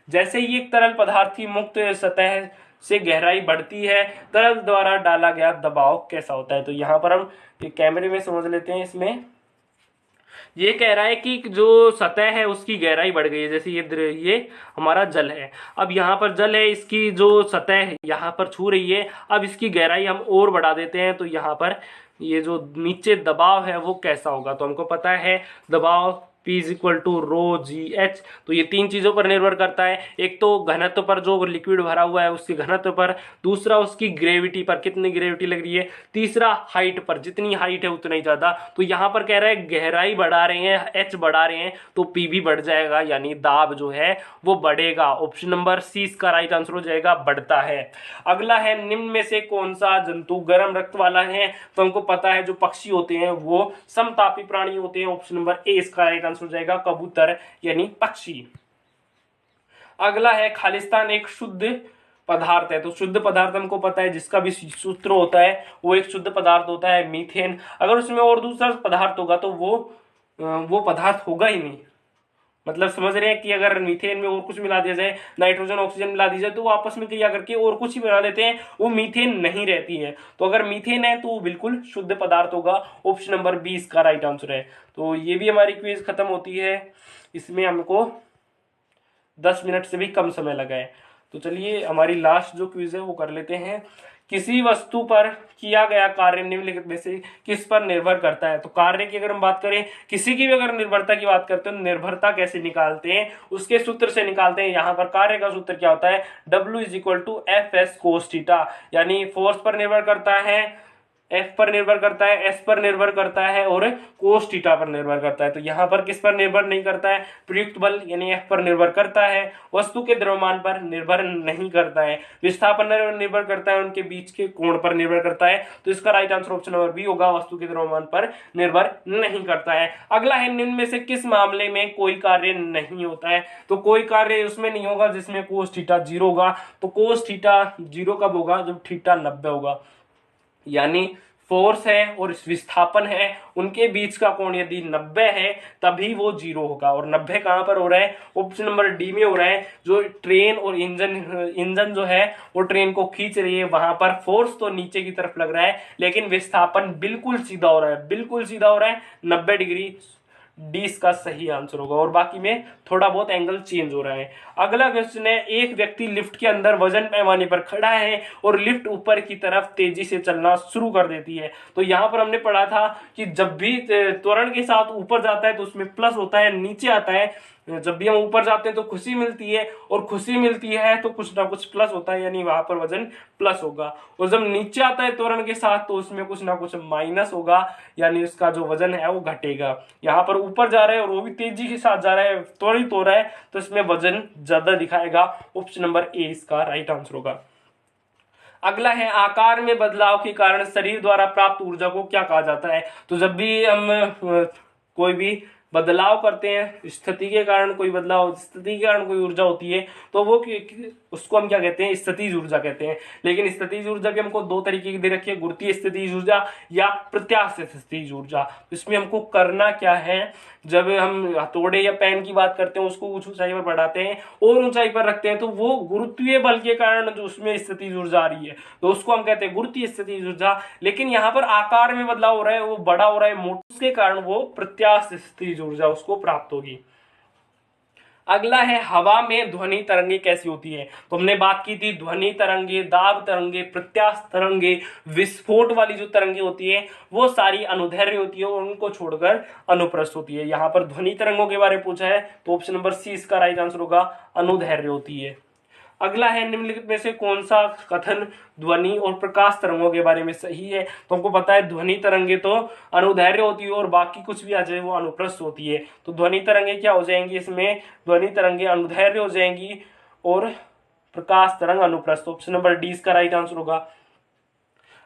जैसे ही एक तरल पदार्थ की मुक्त सतह से गहराई बढ़ती है, तरल द्वारा डाला गया दबाव कैसा होता है। तो यहाँ पर हम कैमरे में समझ लेते हैं। इसमें ये कह रहा है कि जो सतह है उसकी गहराई बढ़ गई है। जैसे ये हमारा जल है, अब यहाँ पर जल है, इसकी जो सतह यहाँ पर छू रही है, अब इसकी गहराई हम और बढ़ा देते हैं, तो यहाँ पर ये जो नीचे दबाव है वो कैसा होगा। तो हमको पता है दबाव P = ρgh। तो ये तीन चीजों पर निर्भर करता है, एक तो घनत्व पर, जो लिक्विड भरा हुआ है उसके घनत्व पर, दूसरा उसकी ग्रेविटी पर, कितनी ग्रेविटी लग रही है, तीसरा हाइट पर, जितनी हाइट है उतना ही ज्यादा। तो यहाँ पर कह रहा है गहराई बढ़ा रहे हैं, h बढ़ा रहे हैं, तो P भी बढ़ जाएगा, यानी दाब जो है वो बढ़ेगा। ऑप्शन नंबर C इसका राइट आंसर हो जाएगा, बढ़ता है। अगला है निम्न में से कौन सा जंतु गर्म रक्त वाला है। तो हमको पता है जो पक्षी होते हैं वो समतापी प्राणी होते हैं। ऑप्शन नंबर ए इसका राइट हो जाएगा, कबूतर यानी पक्षी। अगला है खालिस्तान एक शुद्ध पदार्थ है। तो शुद्ध पदार्थ हमको पता है जिसका भी सूत्र होता है वो एक शुद्ध पदार्थ होता है, मीथेन। अगर उसमें और दूसरा पदार्थ होगा तो वो पदार्थ होगा ही नहीं। मतलब समझ रहे हैं कि अगर मीथेन में और कुछ मिला दिया जाए, नाइट्रोजन ऑक्सीजन मिला दी जाए, तो वो आपस में क्रिया करके और कुछ ही बना लेते हैं, वो मीथेन नहीं रहती है। तो अगर मीथेन है तो वो बिल्कुल शुद्ध पदार्थ होगा। ऑप्शन नंबर 20 का राइट आंसर है। तो ये भी हमारी क्विज खत्म होती है। इसमें हमको 10 मिनट से भी कम समय लगा है। तो चलिए हमारी लास्ट जो क्विज है वो कर लेते हैं। किसी वस्तु पर किया गया कार्य निम्नलिखित में से किस पर निर्भर करता है। तो कार्य की अगर हम बात करें, किसी की भी अगर निर्भरता की बात करते हैं, निर्भरता कैसे निकालते हैं, उसके सूत्र से निकालते हैं। यहाँ पर कार्य का सूत्र क्या होता है, W = Fs cos थीटा, यानी फोर्स पर निर्भर करता है, F पर निर्भर करता है, S पर निर्भर करता है और कोस थीटा पर निर्भर करता है। तो यहाँ पर किस पर निर्भर नहीं करता है, प्रयुक्त बल यानी F पर निर्भर करता है, वस्तु के द्रव्यमान पर निर्भर नहीं करता है, विस्थापन पर निर्भर करता है, उनके बीच के कोण पर निर्भर करता है। तो इसका right answer option number B होगा, वस्तु के द्रव्यमान पर निर्भर नहीं करता है। अगला है निम्न में से किस मामले में कोई कार्य नहीं होता है। तो कोई कार्य उसमें नहीं होगा जिसमें कोस थीटा 0 होगा। तो कोस थीटा 0 कब होगा, जब थीटा 90 होगा, यानी फोर्स है और विस्थापन है, उनके बीच का कोण यदि 90 है तभी वो 0 होगा। और 90 कहां पर हो रहा है, ऑप्शन नंबर डी में हो रहा है। जो ट्रेन और इंजन जो है वो ट्रेन को खींच रही है, वहां पर फोर्स तो नीचे की तरफ लग रहा है लेकिन विस्थापन बिल्कुल सीधा हो रहा है, बिल्कुल सीधा हो रहा है 90 डिग्री। डी इसका सही आंसर होगा, और बाकी में थोड़ा बहुत एंगल चेंज हो रहा है। अगला क्वेश्चन है, एक व्यक्ति लिफ्ट के अंदर वजन पैमाने पर खड़ा है और लिफ्ट ऊपर की तरफ तेजी से चलना शुरू कर देती है। तो यहाँ पर हमने पढ़ा था कि जब भी त्वरण के साथ ऊपर जाता है तो उसमें प्लस होता है, नीचे आता है जब भी हम ऊपर जाते हैं तो खुशी मिलती है, और खुशी मिलती है तो कुछ ना कुछ प्लस होता है, यानी वहां पर वजन प्लस होगा। और जब नीचे आता है त्वरण के साथ तो उसमें कुछ ना कुछ माइनस होगा, यानी उसका जो वजन है वो घटेगा। यहाँ पर ऊपर जा रहा है और वो भी तेजी के साथ जा रहा है, त्वरित हो रहा है, तो इसमें वजन ज्यादा दिखाएगा। ऑप्शन नंबर ए इसका राइट आंसर होगा। अगला है, आकार में बदलाव के कारण शरीर द्वारा प्राप्त ऊर्जा को क्या कहा जाता है। तो जब भी हम कोई भी बदलाव करते हैं, स्थिति के कारण कोई बदलाव, स्थिति के कारण कोई ऊर्जा होती है, तो वो उसको हम क्या कहते हैं, स्थितिज ऊर्जा कहते हैं। लेकिन स्थितिज ऊर्जा के हमको दो तरीके की दे रखी है, गुरुत्वीय स्थितिज ऊर्जा या प्रत्यास्थ स्थितिज ऊर्जा। इसमें हमको करना क्या है, जब हम हथौड़े या पेन की बात करते हैं उसको कुछ ऊंचाई पर बढ़ाते हैं और ऊंचाई पर रखते हैं, तो वो गुरुत्वीय बल के कारण जो उसमें स्थितिज ऊर्जा आ रही है तो उसको हम कहते हैं गुरुत्वीय स्थितिज ऊर्जा। लेकिन यहाँ पर आकार में बदलाव हो रहा है, वो बड़ा हो रहा है, मोटा, उसके कारण वो प्रत्यास्थ स्थितिज ऊर्जा उसको प्राप्त होगी। अगला है, हवा में ध्वनि तरंगे कैसी होती है। तो हमने बात की थी ध्वनि तरंगे, दाब तरंगे, प्रत्यास्थ तरंगे, विस्फोट वाली जो तरंगे होती है वो सारी अनुदैर्घ्य होती है और उनको छोड़कर अनुप्रस्थ होती है। यहाँ पर ध्वनि तरंगों के बारे में पूछा है तो ऑप्शन नंबर सी इसका राइट आंसर होगा, अनुदैर्घ्य होती है। अगला है निम्नलिखित में से कौन सा कथन ध्वनि और प्रकाश तरंगों के बारे में सही है। तो हमको पता है ध्वनि तरंगे तो अनुदैर्घ्य होती है और बाकी कुछ भी आ जाए वो अनुप्रस्थ होती है। तो ध्वनि तरंगे क्या हो जाएंगी, इसमें ध्वनि तरंगे अनुदैर्घ्य हो जाएंगी और प्रकाश तरंग अनुप्रस्थ। ऑप्शन नंबर डी इसका राइट आंसर होगा।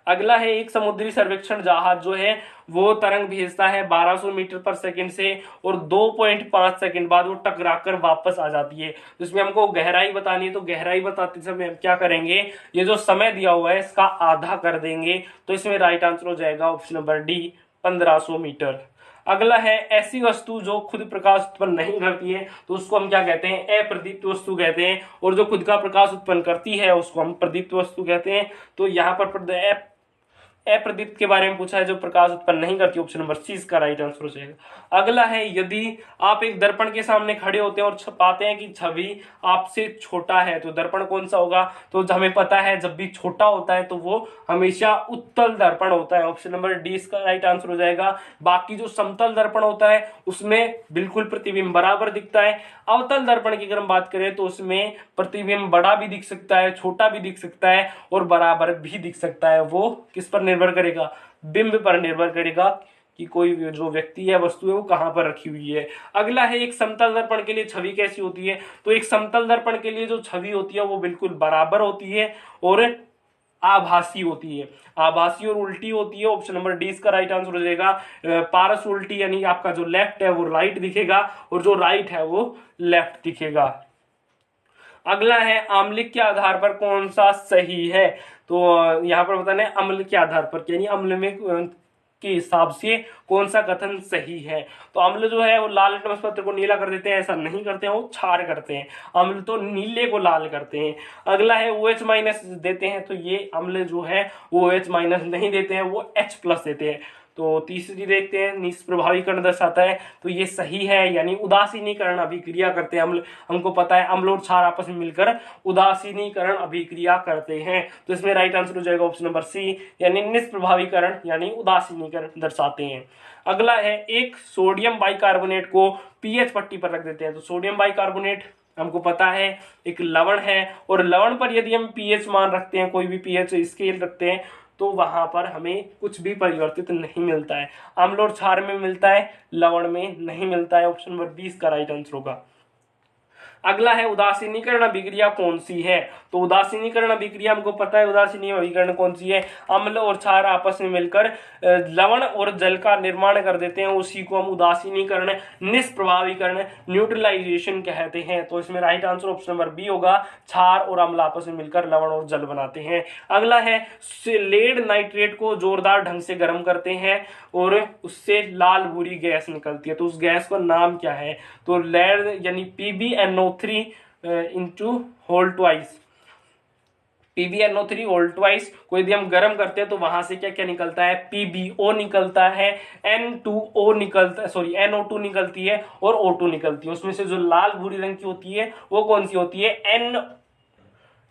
अगला है एक समुद्री सर्वेक्षण जहाज जो है वो तरंग भेजता है 1200 मीटर पर सेकंड से और 2.5 सेकंड बाद वो टकराकर वापस आ जाती है। तो इसमें हमको गहराई बतानी है, तो गहराई बताते समय हम क्या करेंगे, ये जो समय दिया हुआ है इसका आधा कर देंगे। तो इसमें राइट आंसर हो जाएगा ऑप्शन नंबर डी 1500 मीटर। अगला है ऐसी वस्तु जो खुद प्रकाश उत्पन्न नहीं करती है तो उसको हम क्या कहते हैं, अप्रदीप्त वस्तु कहते हैं। और जो खुद का प्रकाश उत्पन्न करती है उसको हम प्रदीप्त वस्तु कहते हैं। तो यहाँ पर अप्रदीप्त के बारे में पूछा है जो प्रकाश उत्पन्न नहीं करती, ऑप्शन नंबर सी इसका राइट आंसर हो जाएगा। अगला है यदि आप एक दर्पण के सामने खड़े होते हैं और पाते हैं कि छवि आपसे छोटा है तो दर्पण कौन सा होगा। तो हमें पता है जब भी छोटा होता है तो वो हमेशा उत्तल दर्पण होता है, ऑप्शन नंबर डी इसका राइट आंसर हो जाएगा। बाकी जो समतल दर्पण होता है उसमें बिल्कुल प्रतिबिंब बराबर दिखता है। अवतल दर्पण की अगर हम बात करें तो उसमें प्रतिबिंब बड़ा भी दिख सकता है, छोटा भी दिख सकता है और बराबर भी दिख सकता है। वो किस पर निर्भर करेगा, बिंब पर निर्भर करेगा कि कोई जो व्यक्ति है वस्तु है वो कहां पर रखी हुई है। अगला है एक समतल दर्पण के लिए छवि कैसी होती है। तो एक समतल दर्पण के लिए जो छवि होती है वो बिल्कुल बराबर होती है और आभासी होती है, आभासी और उल्टी होती है। ऑप्शन नंबर डी इसका राइट आंसर हो जाएगा। पारस उल्टी यानी आपका जो लेफ्ट है वो राइट दिखेगा और जो राइट है वो लेफ्ट दिखेगा। अगला है आम्लिक के आधार पर कौन सा सही है। तो यहाँ पर बताना है अम्ल के आधार पर, यानी अम्ल में के हिसाब से कौन सा कथन सही है। तो अम्ल जो है वो लाल लिटमस पत्र को नीला कर देते हैं, ऐसा नहीं करते हैं, वो क्षार करते हैं। अम्ल तो नीले को लाल करते हैं। अगला है OH माइनस देते हैं, तो ये अम्ल जो है वो OH माइनस नहीं देते हैं, वो H प्लस देते हैं। तो तीसरी देखते हैं निष्प्रभावीकरण दर्शाता है, तो ये सही है, यानी उदासीनीकरण अभिक्रिया करते हैं अम्ल। हमको पता है अम्ल और क्षार आपस में मिलकर उदासीनीकरण अभिक्रिया करते हैं। तो इसमें राइट आंसर हो जाएगा ऑप्शन नंबर सी, यानी निष्प्रभावीकरण यानी उदासीनीकरण दर्शाते हैं। अगला है एक सोडियम बाइकार्बोनेट को पीएच पट्टी पर रख देते हैं। तो सोडियम बाइकार्बोनेट हमको पता है एक लवण है और लवण पर यदि हम पीएच मान रखते हैं, कोई भी पीएच स्केल रखते हैं तो वहां पर हमें कुछ भी परिवर्तित नहीं मिलता है। अम्ल और क्षार में मिलता है, लवण में नहीं मिलता है। ऑप्शन नंबर 20 का राइट आंसर होगा। अगला है उदासीनीकरण अभिक्रिया कौन सी है। तो उदासीनीकरण अभिक्रिया हमको पता है उदासीनी अभिकरण कौन सी है, अम्ल और क्षार आपस में मिलकर लवण और जल का निर्माण कर देते हैं, उसी को हम उदासीनीकरण निष्प्रभावीकरण न्यूट्रलाइजेशन कहते हैं। तो इसमें right answer option number B होगा, क्षार और अम्ल आपस में मिलकर लवण और जल बनाते हैं। अगला है लेड नाइट्रेट को जोरदार ढंग से गर्म करते हैं और उससे लाल भूरी गैस निकलती है, तो उस गैस का नाम क्या है। तो लेड यानी PbNO3 into whole twice, PbNO3 whole twice को यदि हम गर्म करते हैं तो वहां से क्या क्या निकलता है, PbO निकलता है, N2O निकलता है, सॉरी NO2 निकलती है और O2 निकलती है। उसमें से जो लाल भूरी रंग की होती है वो कौन सी होती है,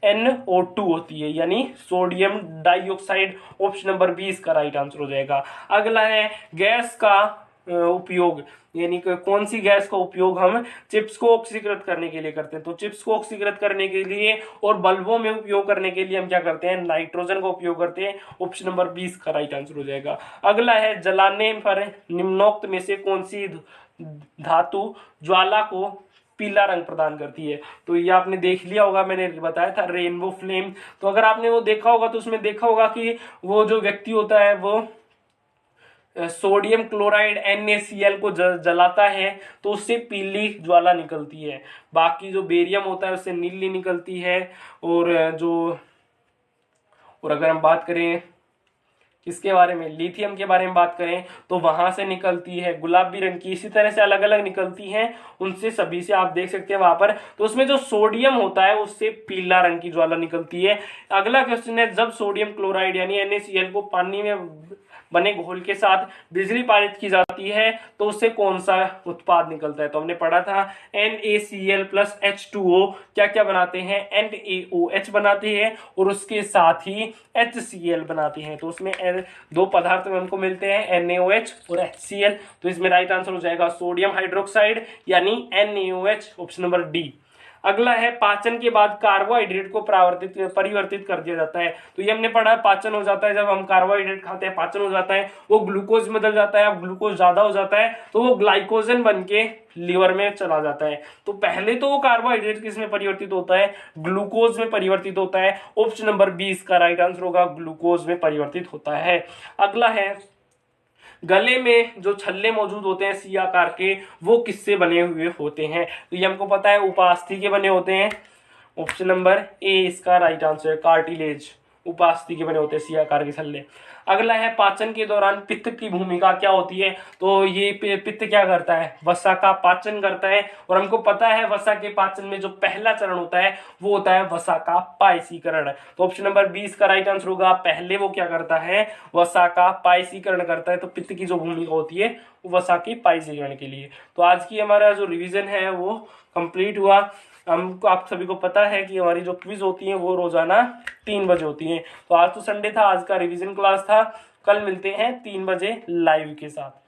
NO2 होती है, यानी सोडियम डाइऑक्साइड। ऑप्शन नंबर 20 का राइट आंसर हो जाएगा। अगला है गैस का उपयोग, यानी कौन सी गैस का उपयोग हम चिप्स को ऑक्सीकृत करने के लिए करते हैं। तो चिप्स को ऑक्सीकृत करने के लिए और बल्बों में उपयोग करने के लिए हम क्या करते हैं, नाइट्रोजन का उपयोग करते हैं। ऑप्शन नंबर 20 का राइट आंसर हो जाएगा। अगला है जलाने पर निम्नोक्त में से कौन सी धातु ज्वाला को पीला रंग प्रदान करती है। तो ये आपने देख लिया होगा, मैंने बताया था रेनबो फ्लेम। तो अगर आपने वो देखा होगा तो उसमें देखा होगा कि वो जो व्यक्ति होता है वो सोडियम क्लोराइड NaCl को जलाता है तो उससे पीली ज्वाला निकलती है। बाकी जो बेरियम होता है उससे नीली निकलती है। और अगर हम बात करें किसके बारे में, लिथियम के बारे में बात करें तो वहां से निकलती है गुलाबी रंग की। इसी तरह से अलग अलग निकलती हैं, उनसे सभी से आप देख सकते हैं वहां पर। तो उसमें जो सोडियम होता है उससे पीला रंग की ज्वाला निकलती है। अगला क्वेश्चन है जब सोडियम क्लोराइड यानी NaCl को पानी में बने घोल के साथ बिजली पारित की जाती है तो उससे कौन सा उत्पाद निकलता है। तो हमने पढ़ा था NaCl प्लस H2O क्या क्या बनाते हैं, NaOH बनाते हैं और उसके साथ ही HCl बनाते हैं। तो उसमें दो पदार्थ में हमको मिलते हैं NaOH और HCl। तो इसमें राइट आंसर हो जाएगा सोडियम हाइड्रोक्साइड यानी NaOH, ऑप्शन नंबर डी। अगला है पाचन के बाद कार्बोहाइड्रेट को परिवर्तित कर दिया जाता है। तो ये हमने पढ़ा, पाचन हो जाता है जब हम कार्बोहाइड्रेट खाते हैं, पाचन हो जाता है, वो ग्लूकोज में बदल जाता है। अब ग्लूकोज ज्यादा हो जाता है तो वो ग्लाइकोजन बन के लीवर में चला जाता है। तो पहले तो वो कार्बोहाइड्रेट किस में परिवर्तित होता है, ग्लूकोज में परिवर्तित होता है। ऑप्शन नंबर 20 का राइट आंसर होगा, ग्लूकोज में परिवर्तित होता है। अगला है गले में जो छल्ले मौजूद होते हैं सी आकार के, वो किससे बने हुए होते हैं। तो ये हमको पता है उपास्थि के बने होते हैं। ऑप्शन नंबर ए इसका राइट आंसर है, कार्टिलेज, उपास्थि के बने होते हैं सी आकार के छल्ले। अगला है पाचन के दौरान पित्त की भूमिका क्या होती है। तो ये पित्त क्या करता है, वसा का पाचन करता है। और हमको पता है वसा के पाचन में जो पहला चरण होता है वो होता है वसा का पायसीकरण। तो ऑप्शन नंबर 20 का राइट आंसर होगा, पहले वो क्या करता है, वसा का पायसीकरण करता है। तो पित्त की जो भूमिका होती है वो वसा के पायसीकरण के लिए। तो आज की हमारा जो रिविजन है वो कंप्लीट हुआ। हमको आप सभी को पता है कि हमारी जो क्विज होती है वो रोजाना 3 बजे होती है। तो आज तो संडे था, आज का रिवीजन क्लास था। कल मिलते हैं 3 बजे लाइव के साथ।